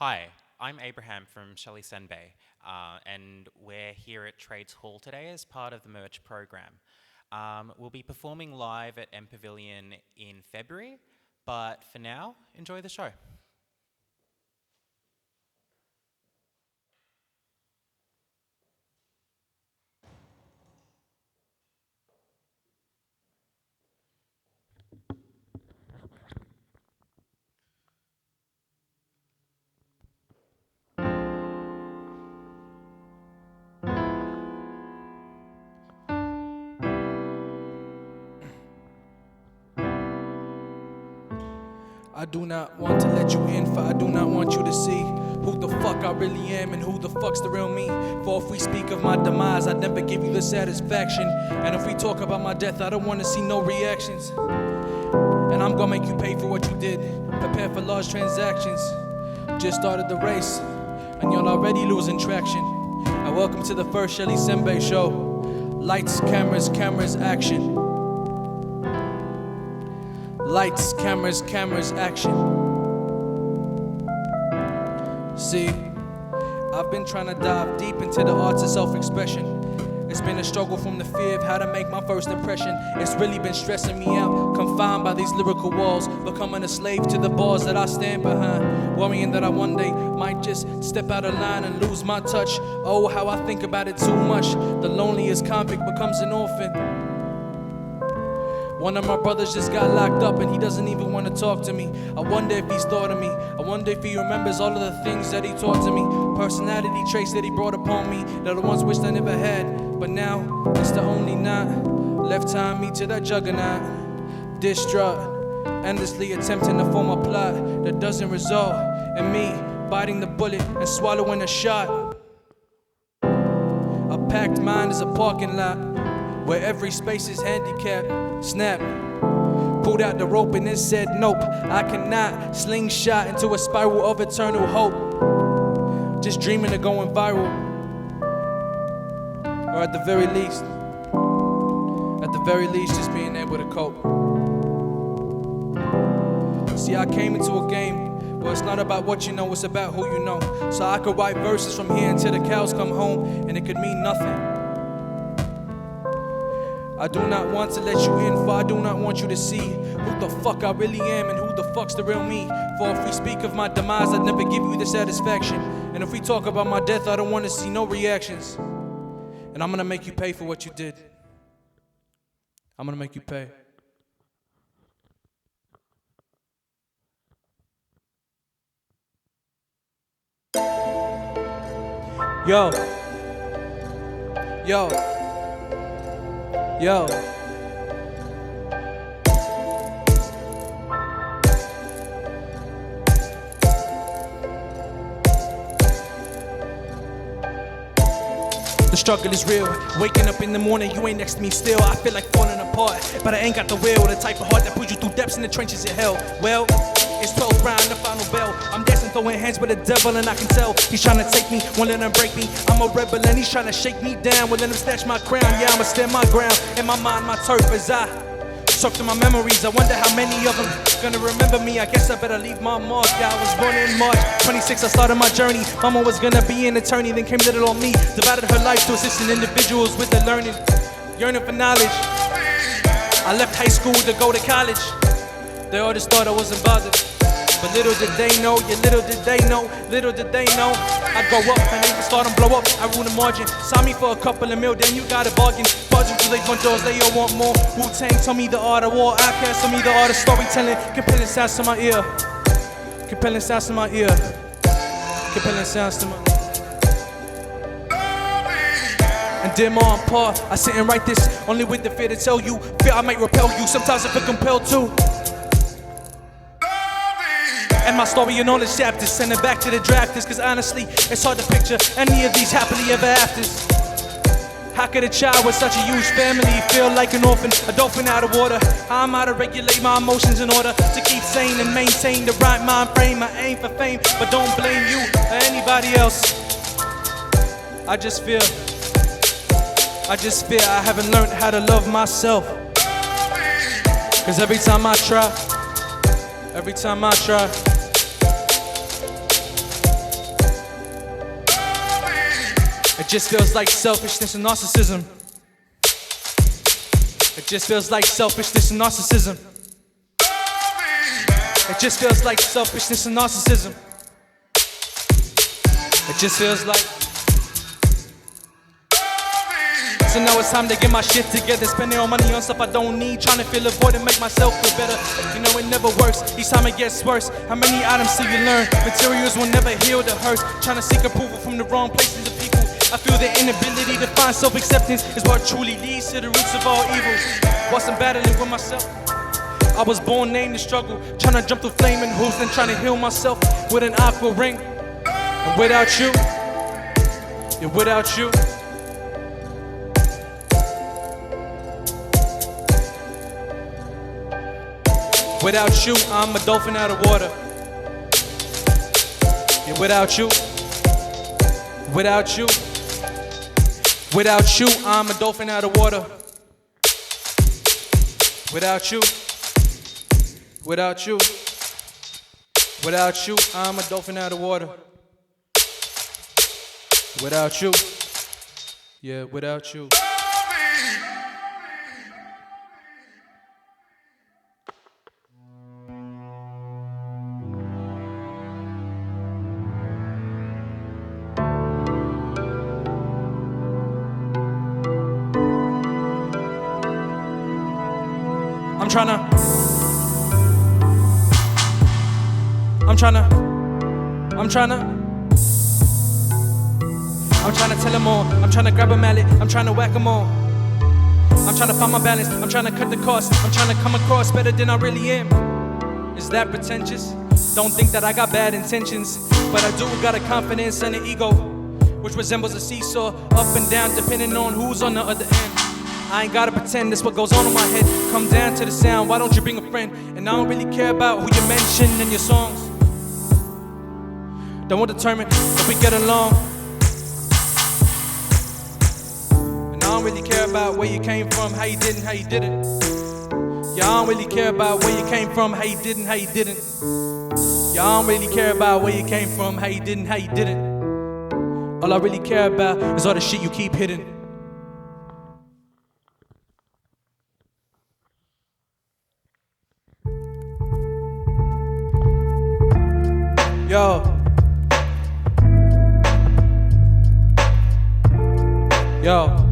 Hi, I'm Abraham from Shelly Senbei, and we're here at Trades Hall today as part of the merch program. We'll be performing live at MPavilion in February, but for now, enjoy the show. I do not want to let you in, for I do not want you to see who the fuck I really am and who the fuck's the real me. For if we speak of my demise, I'd never give you the satisfaction. And if we talk about my death, I don't want to see no reactions. And I'm gonna make you pay for what you did. Prepare for large transactions. Just started the race, and you're already losing traction. And welcome to the first Shelly Senbei show. Lights, cameras, action. Lights, cameras, action. See, I've been trying to dive deep into the arts of self-expression. It's been a struggle from the fear of how to make my first impression. It's really been stressing me out, confined by these lyrical walls, becoming a slave to the bars that I stand behind, worrying that I one day might just step out of line and lose my touch. Oh, how I think about it too much. The loneliest convict becomes an orphan. One of my brothers just got locked up and he doesn't even want to talk to me. I wonder if he's thought of me. I wonder if he remembers all of the things that he taught to me. Personality traits that he brought upon me that I once wished I never had. But now it's the only knot left tying me to that juggernaut. Distraught, endlessly attempting to form a plot that doesn't result in me biting the bullet and swallowing a shot. A packed mind is a parking lot where every space is handicapped. Snap, pulled out the rope and then said nope, I cannot slingshot into a spiral of eternal hope. Just dreaming of going viral, or at the very least just being able to cope. See, I came into a game where it's not about what you know, it's about who you know. So I could write verses from here until the cows come home and it could mean nothing. I do not want to let you in, for I do not want you to see who the fuck I really am and who the fuck's the real me. For if we speak of my demise, I'd never give you the satisfaction. And if we talk about my death, I don't want to see no reactions. And I'm gonna make you pay for what you did. I'm gonna make you pay. Yo. The struggle is real. Waking up in the morning, you ain't next to me still. I feel like falling apart, but I ain't got the will. The type of heart that pulls you through depths in the trenches of hell. Well, it's 12th round, the final bell. I'm dancing, throwing hands with the devil, and I can tell he's trying to take me, won't let him break me. I'm a rebel and he's trying to shake me down, won't let him snatch my crown. Yeah, I'ma stand my ground. In my mind, my turf as I surf through my memories. I wonder how many of them gonna remember me. I guess I better leave my mark. Yeah, I was born in March 26, I started my journey. Mama was gonna be an attorney, then came little on me. Divided her life to assisting individuals with their learning, yearning for knowledge. I left high school to go to college. They all just thought I wasn't bothered. But little did they know, little did they know I'd grow up and they would start and blow up. I rule the margin, sign me for a couple of mil, then you got a bargain. Barging through they front doors, they all want more. Wu-Tang told me the art of war, Outkast told me the art of storytelling. Compelling sounds to my ear, compelling sounds to my ear, compelling sounds to my And dear ma and pa, I sit and write this only with the fear to tell you. Fear I might repel you, sometimes I feel compelled to. And my story in all its chapters, send it back to the drafters. Cause honestly, it's hard to picture any of these happily ever afters. How could a child with such a huge family feel like an orphan, a dolphin out of water? I'm how to regulate my emotions in order to keep sane and maintain the right mind frame. I aim for fame, but don't blame you or anybody else. I just fear I haven't learned how to love myself. Cause every time I try just feels like selfishness and narcissism. It just feels like selfishness and narcissism. It just feels like selfishness and narcissism. It just feels like. So now it's time to get my shit together. Spending all money on stuff I don't need, trying to fill a void and make myself feel better. You know it never works, each time it gets worse. How many items till you learn? Materials will never heal the hurts. Trying to seek approval from the wrong places of people. I feel the inability to find self-acceptance is what truly leads to the roots of all evil. Whilst I'm battling with myself, I was born named to struggle, trying to jump through flaming hoops and trying to heal myself with an aqua ring. And without you, yeah, without you, without you, I'm a dolphin out of water. Yeah, without you, without you, without you, I'm a dolphin out of water. Without you, without you, without you, I'm a dolphin out of water. Without you, yeah, without you. I'm trying to tell them all. I'm trying to grab a mallet. I'm trying to whack them all. I'm trying to find my balance. I'm trying to cut the cost. I'm trying to come across better than I really am. Is that pretentious? Don't think that I got bad intentions, but I do got a confidence and an ego, which resembles a seesaw, up and down depending on who's on the other end. I ain't gotta pretend this what goes on in my head. Come down to the sound, why don't you bring a friend? And I don't really care about who you mention in your songs. Don't want to determine if we get along. And I don't really care about where you came from, how you did and how you didn't. Yeah, I don't really care about where you came from, how you did and how you didn't. Yeah, I don't really care about where you came from, how you did and how you didn't. All I really care about is all the shit you keep hidden. Yo. Yo.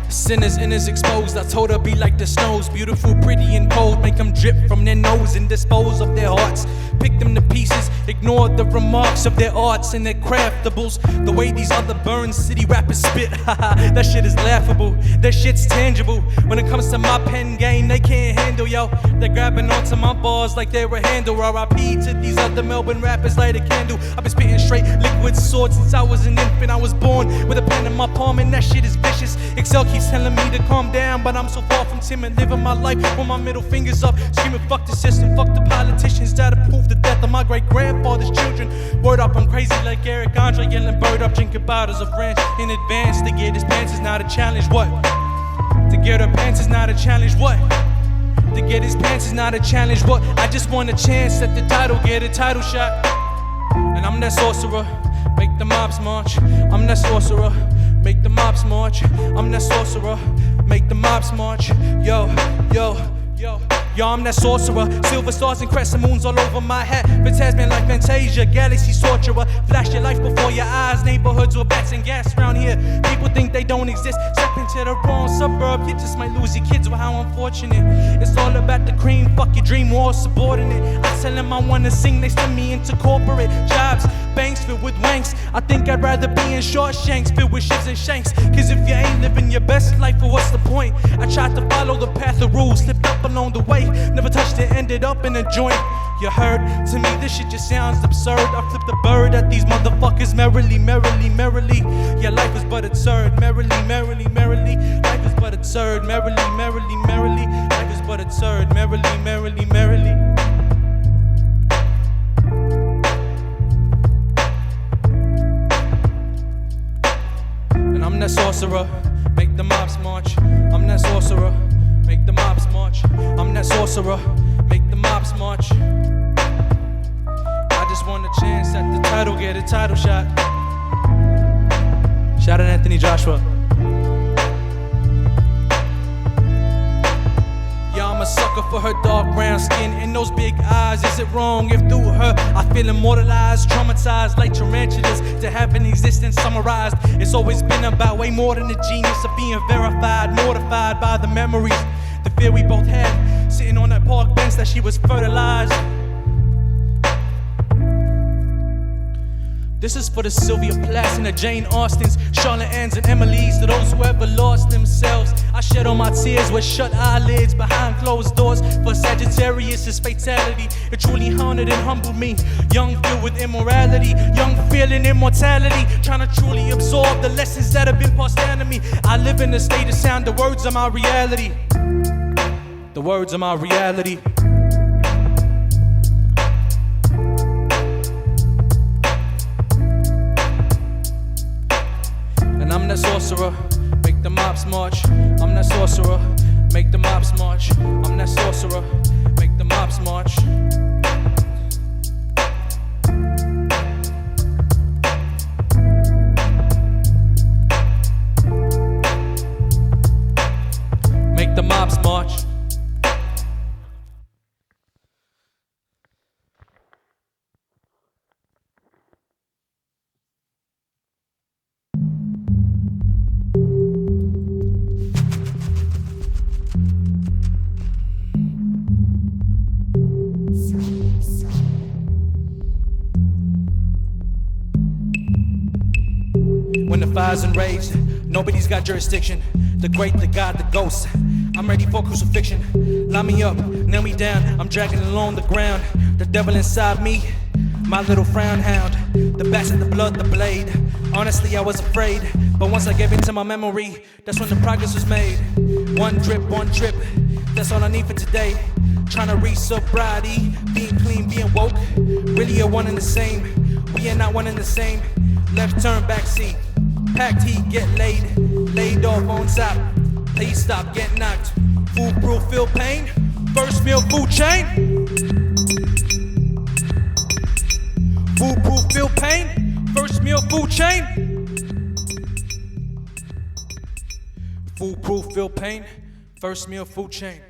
Sinners, inners exposed. I told her be like the snows, beautiful, pretty and cold. Make them drip from their nose and dispose of their hearts. Pick them to pieces, ignore the remarks of their arts and their craftables. The way these other Burn City rappers spit, haha, that shit is laughable. That shit's tangible. When it comes to my pen game, they can't handle, yo. They're grabbing onto my bars like they were handle. R.I.P. to these other Melbourne rappers, light a candle. I've been spitting straight liquid sword since I was an infant. I was born with a pen in my palm and that shit is vicious. Excel keeps telling me to calm down, but I'm so far from timid, living my life with my middle fingers up, screaming fuck the system, fuck the politicians that approve the death of my great-grandfather's children. Word up, I'm crazy like Eric Andre, yelling bird up, drinking bottles of ranch in advance. To get his pants is not a challenge, what? To get her pants is not a challenge, what? To get his pants is not a challenge, what? I just want a chance at the title, get a title shot. And I'm that sorcerer, make the mobs march. I'm that sorcerer, make the mobs march. I'm that sorcerer, make the mobs march. Yo, yo, yo. Yo, I'm that sorcerer, silver stars and crescent moons all over my hat. Fantasman like Fantasia, galaxy torturer. Flash your life before your eyes, neighborhoods with bats and gas around here. People think they don't exist, step into the wrong suburb. You just might lose your kids, well how unfortunate. It's all about the cream, fuck your dream, war subordinate. I tell them I wanna sing, they send me into corporate jobs. Banks filled with wanks, I think I'd rather be in short shanks filled with shits and shanks. Cause if you ain't living your best life, well what's the point? I tried to follow the path of rules, slipped up along the way. Never touched it, ended up in a joint. You heard? To me this shit just sounds absurd. I flip the bird at these motherfuckers merrily, merrily, merrily. Yeah, life is but absurd, merrily, merrily, merrily. Life is but absurd, merrily, merrily, merrily. Life is but absurd, merrily, merrily, merrily. And I'm that sorcerer, march. I'm that sorcerer, make the mobs march. I'm that sorcerer, make the mobs march. I just want a chance at the title, get a title shot. Shout out Anthony Joshua. Yeah, I'm a sucker for her dark brown skin and those big eyes. Is it wrong if through her I feel immortalized, traumatized like tarantulas to have an existence summarized? It's always been about way more than the genius of being verified, mortified by the memories, the fear we both had, sitting on that park bench that she was fertilized. This is for the Sylvia Plaths and the Jane Austens, Charlotte Ann's and Emily's, to those who ever lost themselves. I shed all my tears with shut eyelids behind closed doors. For Sagittarius' fatality, it truly haunted and humbled me. Young filled with immorality, young feeling immortality, trying to truly absorb the lessons that have been passed down to me. I live in a state of sound, the words are my reality. The words are my reality. I'm that sorcerer, make the mobs march. I'm that sorcerer, make the mobs march. I'm that sorcerer, make the mobs march. Make the mobs march. When the fire's enraged, nobody's got jurisdiction. The great, the God, the ghost. I'm ready for crucifixion. Line me up, nail me down. I'm dragging along the ground. The devil inside me, my little frown hound. The bastard, the blood, the blade. Honestly, I was afraid, but once I gave into my memory, that's when the progress was made. One drip, that's all I need for today. Trying to reach sobriety, being clean, being woke. Really are one and the same. We are not one and the same. Left turn, back seat. Packed heat, get laid off on top. Please stop, get knocked. Foolproof, feel pain. First meal, food chain. Foolproof, feel pain. First meal, food chain. Foolproof, feel pain. First meal, food chain.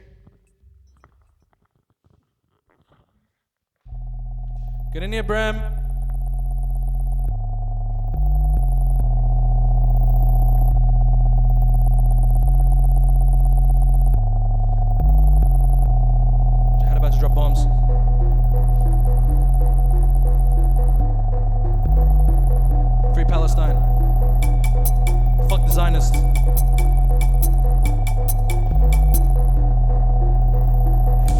Get in here, Bram. About to drop bombs. Free Palestine. Fuck the Zionists.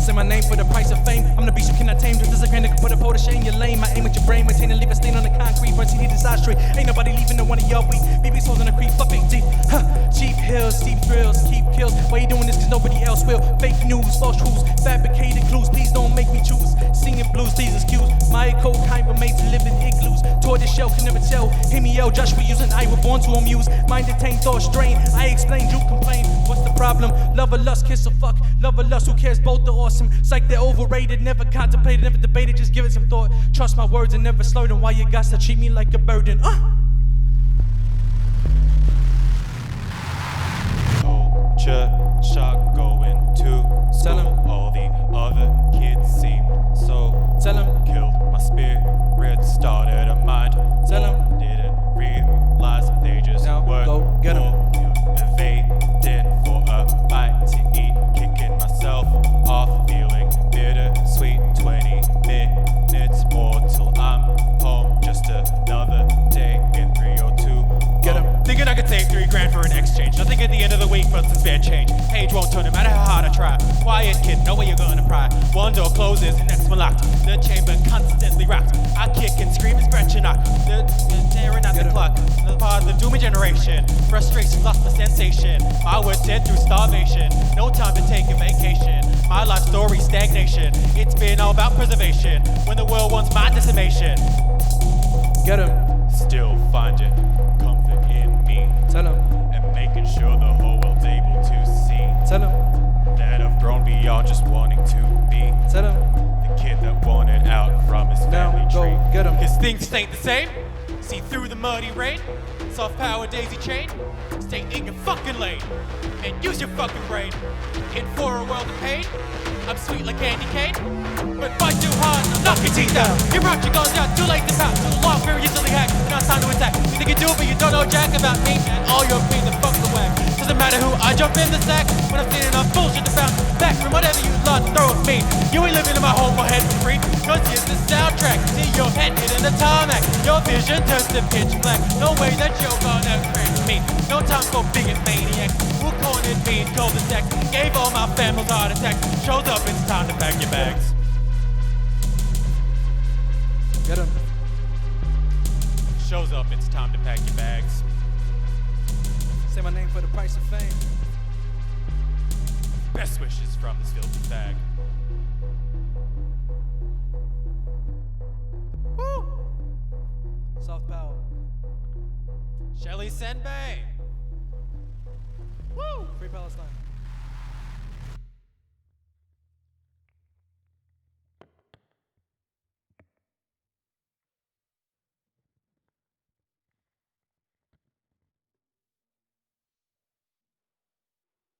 Say my name for the price of fame. I'm the beast you cannot tame. Just as a grain that can put a pole to shame. You're lame. I aim at your brain. Maintain and leave a stain on the concrete. Run CD decide straight. Ain't nobody leaving no one of y'all weak. BB's holes in the creek. Fuck big deep. Cheap hills, steep thrills, keep kills. Why you doing this? Cause nobody else will. Fake news, false truths, fabricated clues. Please don't make me choose. Singing blues, please excuse. My co-kind were made to live in igloos. Tortoise shell can never tell. Hear me yell, Joshua using I were born to amuse. Mind detained, thought strain. I explain, you complain. What's the problem? Love or lust, kiss or fuck. Love or lust, who cares? Both are awesome. Psych, they're overrated. Never contemplated, never debated. Just give it some thought. Trust my words and never slow them. Why you got to treat me like a burden? Church shock going to Tell 'em. All the other kids seemed so Tell 'em. killed my spirit, started a mind. Tell 'em. Didn't realize they just Now weren't go get 'em. motivated for a bite to eat, kicking myself off, feeling bittersweet. 20 minutes more till I'm home. Just another day in 302. Get 'em. Thinking I could save $3,000 for an exchange. Nothing at the end of the week but some spare change. Page won't turn no matter how hard I try. Quiet kid, know where you're gonna pry. One door closes, the next one locked. The chamber constantly rocked. I kick and scream and scratch and knock. They're tearing at the clock. The part of the doomy generation. Frustration, lost my sensation. I was dead through starvation. No time to take a vacation. My life story, stagnation. It's been all about preservation. When the world wants my decimation. Get 'em. Still finding comfort in me. Tell 'em. And making sure the whole world's Tell him. that I've grown beyond just wanting to be Tell him. the kid that wanted out from his Now family go tree. get him. Cause things ain't the same. See through the muddy rain. Soft power daisy chain. Stay in your fucking lane and use your fucking brain. In for a world of pain. I'm sweet like candy cane, but fight too hard and I'll knock your teeth out. You brought your guns out, too late to pout. Too long, very easily hacked. Now it's time to attack. You think you do, but you don't know jack about me and all your pain the fuck the whack. Doesn't matter who I jump in the sack when I'm standing on bullshit to bounce back from whatever you lot throw at me. You ain't living in my home or head for free. Cause here's the soundtrack. See your head hitting the tarmac. Your vision turns to pitch black. No way that you're gonna crash me. No time for bigot maniacs who cornered me in cul-de-sacs. Gave all my families heart attacks. Shows up, it's time to pack your bags. Get him. Shows up, it's time to pack your bags. Say my name for the price of fame. Best wishes from this filthy bag. Woo! Soft power. Shelly Senbei. Free Palestine.